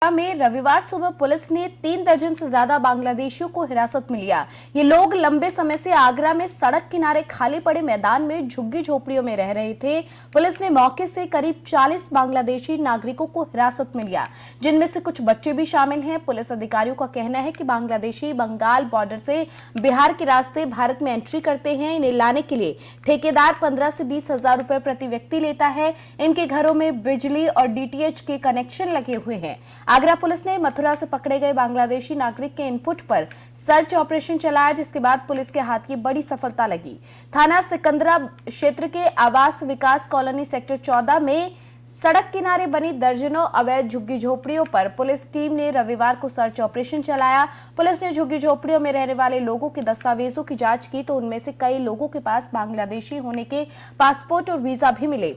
में रविवार सुबह पुलिस ने 3 दर्जन से ज्यादा बांग्लादेशियों को हिरासत में लिया। ये लोग लंबे समय से आगरा में सड़क किनारे खाली पड़े मैदान में झुग्गी झोपड़ियों में रह रहे थे। पुलिस ने मौके से करीब 40 बांग्लादेशी नागरिकों को हिरासत में लिया, जिनमें से कुछ बच्चे भी शामिल हैं। पुलिस अधिकारियों का कहना है कि बांग्लादेशी बंगाल बॉर्डर से बिहार के रास्ते भारत में एंट्री करते हैं। इन्हें लाने के लिए ठेकेदार 15 से 20 हजार रुपए प्रति व्यक्ति लेता है। इनके घरों में बिजली और डीटीएच के कनेक्शन लगे हुए हैं। आगरा पुलिस ने मथुरा से पकड़े गए बांग्लादेशी नागरिक के इनपुट पर सर्च ऑपरेशन चलाया, जिसके बाद पुलिस के हाथ की बड़ी सफलता लगी। थाना सिकंदरा क्षेत्र के आवास विकास कॉलोनी सेक्टर 14 में सड़क किनारे बनी दर्जनों अवैध झुग्गी झोपड़ियों पर पुलिस टीम ने रविवार को सर्च ऑपरेशन चलाया। पुलिस ने झुग्गी झोपड़ियों में रहने वाले लोगों के दस्तावेजों की जांच की तो उनमें से कई लोगों के पास बांग्लादेशी होने के पासपोर्ट और वीजा भी मिले।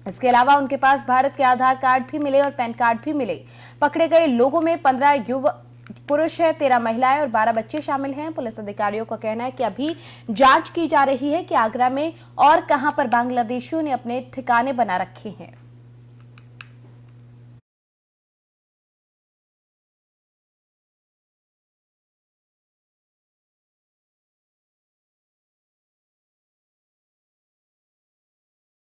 इसके अलावा उनके पास भारत के आधार कार्ड भी मिले और पैन कार्ड भी मिले। पकड़े गए लोगों में 15 युवक पुरुष है, 13 महिलाएं और 12 बच्चे शामिल हैं। पुलिस अधिकारियों का कहना है कि अभी जांच की जा रही है कि आगरा में और कहां पर बांग्लादेशियों ने अपने ठिकाने बना रखे हैं।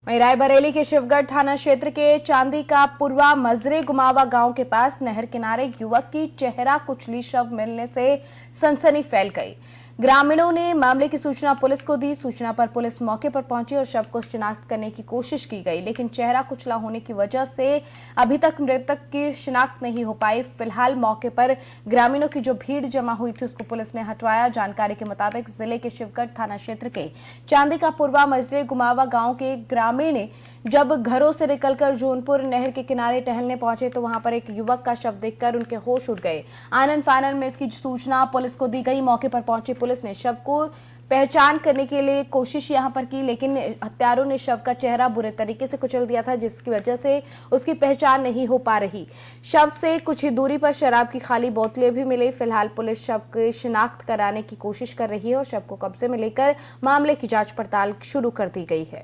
वहीं रायबरेली के शिवगढ़ थाना क्षेत्र के चांदी का पुरवा मजरे गुमावा गांव के पास नहर किनारे युवक की चेहरा कुचली शव मिलने से सनसनी फैल गई। ग्रामीणों ने मामले की सूचना पुलिस को दी। सूचना पर पुलिस मौके पर पहुंची और शव को शिनाख्त करने की कोशिश की गई, लेकिन चेहरा कुचला होने की वजह से अभी तक मृतक की शिनाख्त नहीं हो पाई। फिलहाल मौके पर ग्रामीणों की जो भीड़ जमा हुई थी उसको पुलिस ने हटवाया। जानकारी के मुताबिक जिले के शिवगढ़ थाना क्षेत्र के चांदी का पुरवा मजरे गुमावा गांव के ग्रामीण जब घरों से निकलकर जौनपुर नहर के किनारे टहलने पहुंचे तो वहां पर एक युवक का शव देखकर उनके होश उड़ गए। आनन फानन में इसकी सूचना पुलिस को दी गई। मौके पर पहुंची पुलिस ने शव को पहचान करने के लिए कोशिश यहां पर की, लेकिन हत्यारों ने शव का चेहरा बुरे तरीके से कुचल दिया था, जिसकी वजह से उसकी पहचान नहीं हो पा रही। शव से कुछ ही दूरी पर शराब की खाली बोतलें भी मिली। फिलहाल पुलिस शव की शिनाख्त कराने की कोशिश कर रही है और शव को कब्जे में लेकर मामले की जांच पड़ताल शुरू कर दी गई है।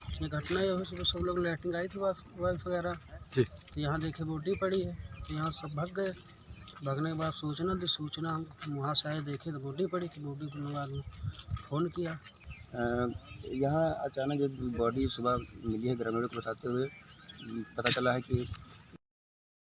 ये घटना है, सुबह सब लोग लैट्रिन आई थी वाइफ वगैरह जी, तो यहाँ देखे बॉडी पड़ी है तो यहाँ सब भाग गए। भागने के बाद सूचना दी, सूचना हम वहाँ से आए, देखे तो बॉडी पड़ी थी। बॉडी के बाद में फ़ोन किया। यहाँ अचानक जो बॉडी सुबह मिली है, ग्रामीणों को बताते हुए पता चला है कि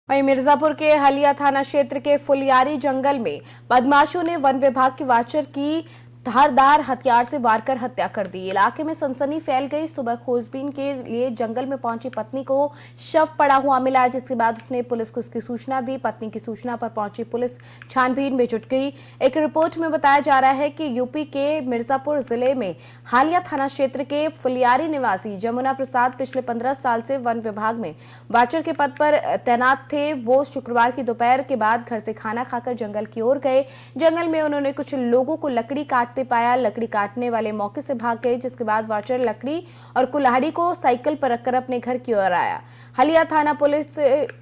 वहीं मिर्जापुर के हलिया थाना क्षेत्र के फुलियारी जंगल में बदमाशों ने वन विभाग के वाचर की धारदार हथियार से वार कर हत्या कर दी। इलाके में सनसनी फैल गई। सुबह खोजबीन के लिए जंगल में पहुंची पत्नी को शव पड़ा हुआ मिला, जिसके बाद उसने पुलिस को इसकी सूचना दी। पत्नी की सूचना पर पहुंची पुलिस छानबीन में जुट गई। एक रिपोर्ट में बताया जा रहा है कि यूपी के मिर्जापुर जिले में हालिया थाना क्षेत्र के फुलियारी निवासी जमुना प्रसाद पिछले 15 साल से वन विभाग में वाचर के पद पर तैनात थे। वो शुक्रवार की दोपहर के बाद घर से खाना खाकर जंगल की ओर गए। जंगल में उन्होंने कुछ लोगों को लकड़ी पाया। लकड़ी काटने वाले मौके से भाग गए, जिसके बाद वाचर लकड़ी और कुल्हाड़ी को साइकिल पर रखकर अपने घर की ओर आया। हलिया थाना पुलिस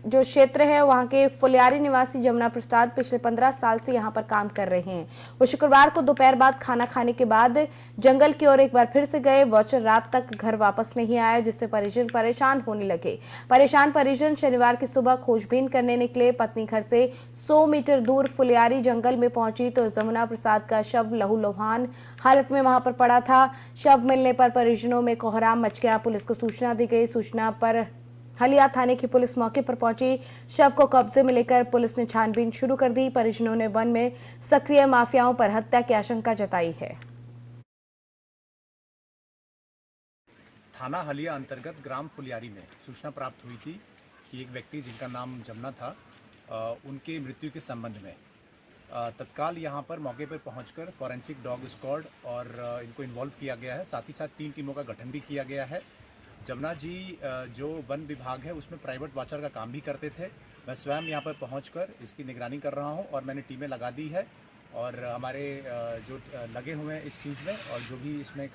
जो क्षेत्र है वहां के फुलियारी निवासी जमुना प्रसाद पिछले 15 साल से यहां पर काम कर रहे हैं। वो शुक्रवार को दोपहर बाद खाना खाने के बाद जंगल की ओर एक बार फिर से गए। वाचर रात तक घर वापस नहीं आया, जिससे परिजन परेशान होने लगे। परेशान परिजन शनिवार की सुबह खोजबीन करने निकले। पत्नी घर से 100 मीटर दूर फुलियारी जंगल में पहुंची तो जमुना प्रसाद का शव लहूलुहान हालत में वहां पर पड़ा था। शव मिलने पर परिजनों में कोहराम मच गया। पुलिस को सूचना दी गई। सूचना पर हलिया थाने की पुलिस मौके पर पहुंची। शव को कब्जे में लेकर पुलिस ने छानबीन शुरू कर दी। परिजनों ने वन में सक्रिय माफियाओं पर हत्या की आशंका जताई है। थाना हलिया अंतर्गत ग्राम फुलियारी में सूचना प्राप्त हुई थी कि एक व्यक्ति जिनका नाम जमुना था, उनके मृत्यु के संबंध में तत्काल यहां पर मौके पर पहुंचकर फॉरेंसिक डॉग स्क्वाड और इनको इन्वॉल्व किया गया है। साथ ही साथ 3 टीमों का गठन भी किया गया है। जमुना जी जो वन विभाग है उसमें प्राइवेट वाचर का काम भी करते थे। मैं स्वयं यहां पर पहुंचकर इसकी निगरानी कर रहा हूं और मैंने टीमें लगा दी है और हमारे जो लगे हुए हैं इस चीज़ में, और जो भी इसमें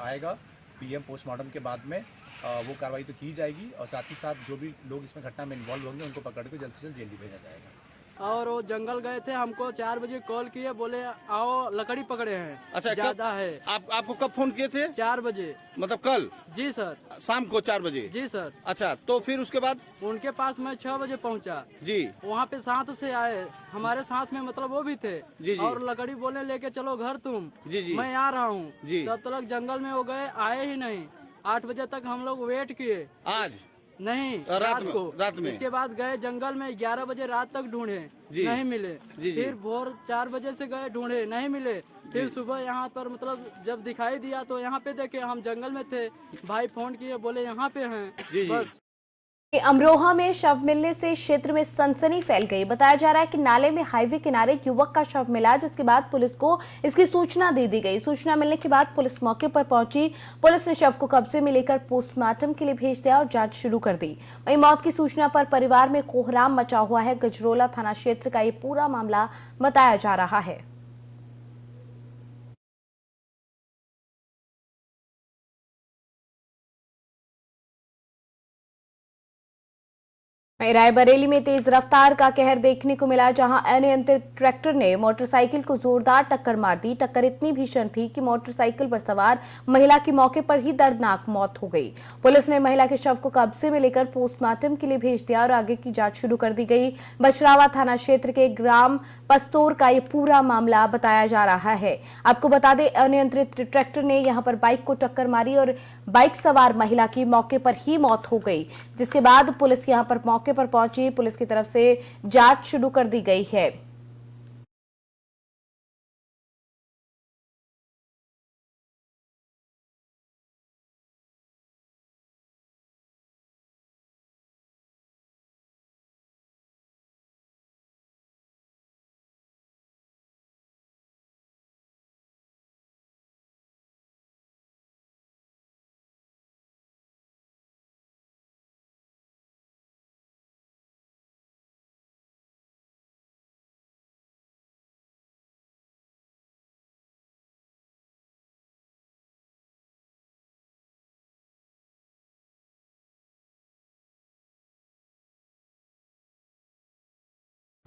आएगा पीएम पोस्टमार्टम के बाद में वो कार्रवाई तो की जाएगी और साथ ही साथ जो भी लोग इसमें घटना में इन्वॉल्व होंगे उनको पकड़ के जल्द से जल्द जेल भी भेजा जाएगा। और वो जंगल गए थे, हमको 4 बजे कॉल किए, बोले आओ लकड़ी पकड़े हैं। अच्छा, ज्यादा है। आपको कब फोन किए थे? 4 बजे। मतलब कल? जी सर। शाम को 4 बजे? जी सर। अच्छा, तो फिर उसके बाद? उनके पास मैं 6 बजे पहुंचा जी। वहाँ पे साथ से आए, हमारे साथ में मतलब वो भी थे। जी। और लकड़ी बोले लेके चलो घर तुम। जी। मैं आ रहा हूँ। जी। तब तक जंगल में हो गए, आए ही नहीं। 8 बजे तक हम लोग वेट किए। आज? नहीं, रात में। इसके बाद गए जंगल में, 11 बजे रात तक ढूंढे, नहीं मिले। फिर भोर 4 बजे से गए, ढूंढे, नहीं मिले। फिर सुबह यहाँ पर मतलब जब दिखाई दिया तो यहाँ पे देखे, हम जंगल में थे, भाई फोन किए, बोले यहाँ पे हैं। बस। अमरोहा में शव मिलने से क्षेत्र में सनसनी फैल गई। बताया जा रहा है कि नाले में हाईवे किनारे युवक का शव मिला, जिसके बाद पुलिस को इसकी सूचना दे दी गई। सूचना मिलने के बाद पुलिस मौके पर पहुंची। पुलिस ने शव को कब्जे में लेकर पोस्टमार्टम के लिए भेज दिया और जांच शुरू कर दी। वहीं मौत की सूचना पर परिवार में कोहराम मचा हुआ है। गजरोला थाना क्षेत्र का ये पूरा मामला बताया जा रहा है। रायबरेली में तेज रफ्तार का कहर देखने को मिला, जहां अनियंत्रित ट्रैक्टर ने मोटरसाइकिल को जोरदार टक्कर मार दी। टक्कर इतनी भीषण थी कि मोटरसाइकिल पर सवार महिला की मौके पर ही दर्दनाक मौत हो गई। पुलिस ने महिला के शव को कब्जे में लेकर पोस्टमार्टम के लिए भेज दिया और आगे की जांच शुरू कर दी गई। बछरावा थाना क्षेत्र के ग्राम पस्तोर का ये पूरा मामला बताया जा रहा है। आपको बता दें, अनियंत्रित ट्रैक्टर ने यहां पर बाइक को टक्कर मारी और बाइक सवार महिला की मौके पर ही मौत हो गई, जिसके बाद पुलिस यहां पर मौके पर पहुंची। पुलिस की तरफ से जांच शुरू कर दी गई है।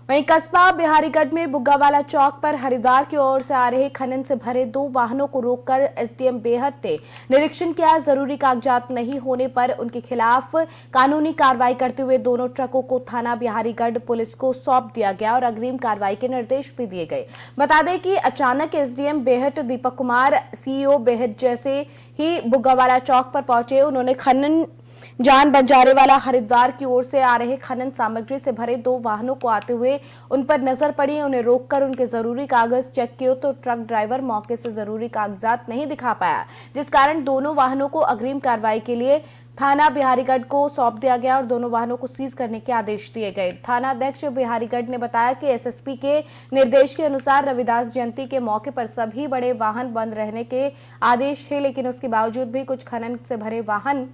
वहीं कस्बा बिहारीगढ़ में बुग्गावाला चौक पर हरिद्वार की ओर से आ रहे खनन से भरे 2 वाहनों को रोककर एसडीएम बेहट ने निरीक्षण किया। जरूरी कागजात नहीं होने पर उनके खिलाफ कानूनी कार्रवाई करते हुए दोनों ट्रकों को थाना बिहारीगढ़ पुलिस को सौंप दिया गया और अग्रिम कार्रवाई के निर्देश भी दिए गए। बता दें कि अचानक एसडीएम बेहट दीपक कुमार सीईओ बेहट जैसे ही बुग्गावाला चौक पर पहुंचे। उन्होंने खनन जान बंजारे वाला हरिद्वार की ओर से आ रहे खनन सामग्री से भरे 2 वाहनों को आते हुए उन पर नजर पड़ी। उन्हें रोककर उनके जरूरी कागज चेक किए तो ट्रक ड्राइवर मौके से जरूरी कागजात नहीं दिखा पाया, जिस कारण दोनों वाहनों को अग्रिम कार्रवाई के लिए थाना बिहारीगढ़ को सौंप दिया गया और दोनों वाहनों को सीज करने के आदेश दिए गए। थाना अध्यक्ष बिहारीगढ़ ने बताया कि एसएसपी के निर्देश के अनुसार रविदास जयंती के मौके पर सभी बड़े वाहन बंद रहने के आदेश थे, लेकिन उसके बावजूद भी कुछ खनन से भरे वाहन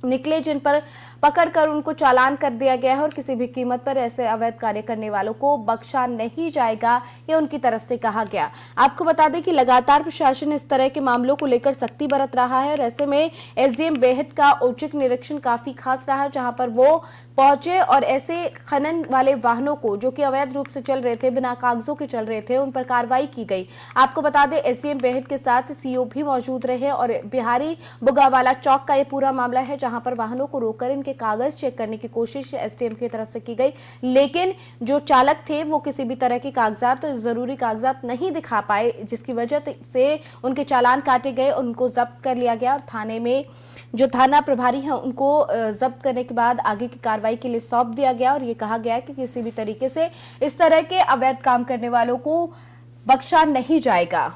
निकले, जिन पर पकड़कर उनको चालान कर दिया गया है और किसी भी कीमत पर ऐसे अवैध कार्य करने वालों को बख्शा नहीं जाएगा, ये उनकी तरफ से कहा गया। आपको बता दें कि लगातार प्रशासन इस तरह के मामलों को लेकर सख्ती बरत रहा है और ऐसे में एसडीएम बेहट का औचक निरीक्षण काफी खास रहा, जहां पर वो पहुंचे और ऐसे खनन वाले वाहनों को जो कि अवैध रूप से चल रहे थे, बिना कागजों के चल रहे थे, उन पर कार्रवाई की गई। आपको बता दें एसडीएम बेहट के साथ सीईओ भी मौजूद रहे और बिहारी बुग्गावाला चौक का ये पूरा मामला है, जहां पर वाहनों को रोककर इनके कागज चेक करने की कोशिश एसडीएम की तरफ से की गई, लेकिन जो चालक थे वो किसी भी तरह के कागजात, जरूरी कागजात नहीं दिखा पाए, जिसकी वजह से उनके चालान काटे गए, उनको जब्त कर लिया गया और थाने में जो थाना प्रभारी हैं उनको जब्त करने के बाद आगे की कार्रवाई के लिए सौंप दिया गया और ये कहा गया कि किसी भी तरीके से इस तरह के अवैध काम करने वालों को बख्शा नहीं जाएगा।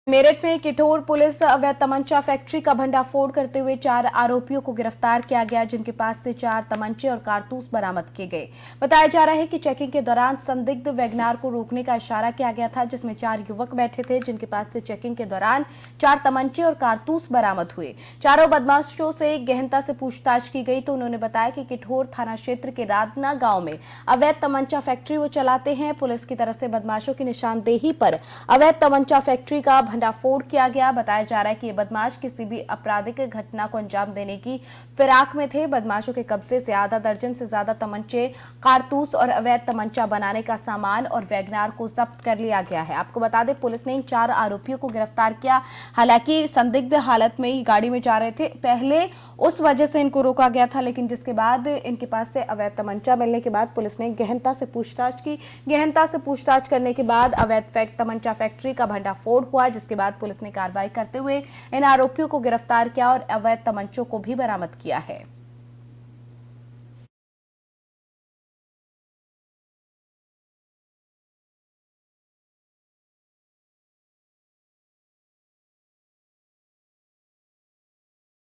मेरठ में किठौर पुलिस अवैध तमंचा फैक्ट्री का भंडाफोड़ करते हुए 4 आरोपियों को गिरफ्तार किया गया, जिनके पास से 4 तमंचे और कारतूस बरामद किए गए। बताया जा रहा है कि चेकिंग के दौरान संदिग्ध वैगनार को रोकने का इशारा किया गया था, जिसमें 4 युवक बैठे थे, जिनके पास से चेकिंग के दौरान 4 तमंचे और कारतूस बरामद हुए। चारों बदमाशों से गहनता से पूछताछ की गई तो उन्होंने बताया कि किठौर थाना क्षेत्र के राधना गांव में अवैध तमंचा फैक्ट्री वो चलाते हैं। पुलिस की तरफ से बदमाशों की निशानदेही पर अवैध तमंचा फैक्ट्री का भंडाफोड़ किया गया। बताया जा रहा है कि ये बदमाश किसी भी आपराधिक घटना को अंजाम देने की फिराक में थे। बदमाशों के कब्जे से आधा दर्जन से ज्यादा तमंचे, कारतूस और अवैध तमंचा बनाने का सामान और वैगनार को जब्त कर लिया गया है। आपको बता दें, पुलिस ने इन 4 आरोपियों को गिरफ्तार किया। हालांकि संदिग्ध हालत में ही गाड़ी में जा रहे थे, पहले उस वजह से इनको रोका गया था, लेकिन जिसके बाद इनके पास से अवैध तमंचा मिलने के बाद पुलिस ने गहनता से पूछताछ की। गहनता से पूछताछ करने के बाद अवैध तमंचा फैक्ट्री का भंडाफोड़ हुआ, जिसके बाद पुलिस ने कार्रवाई करते हुए इन आरोपियों को गिरफ्तार किया और अवैध तमंचों को भी बरामद किया है।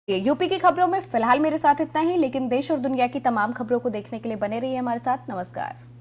यूपी की खबरों में फिलहाल मेरे साथ इतना ही, लेकिन देश और दुनिया की तमाम खबरों को देखने के लिए बने रहिए हमारे साथ। नमस्कार।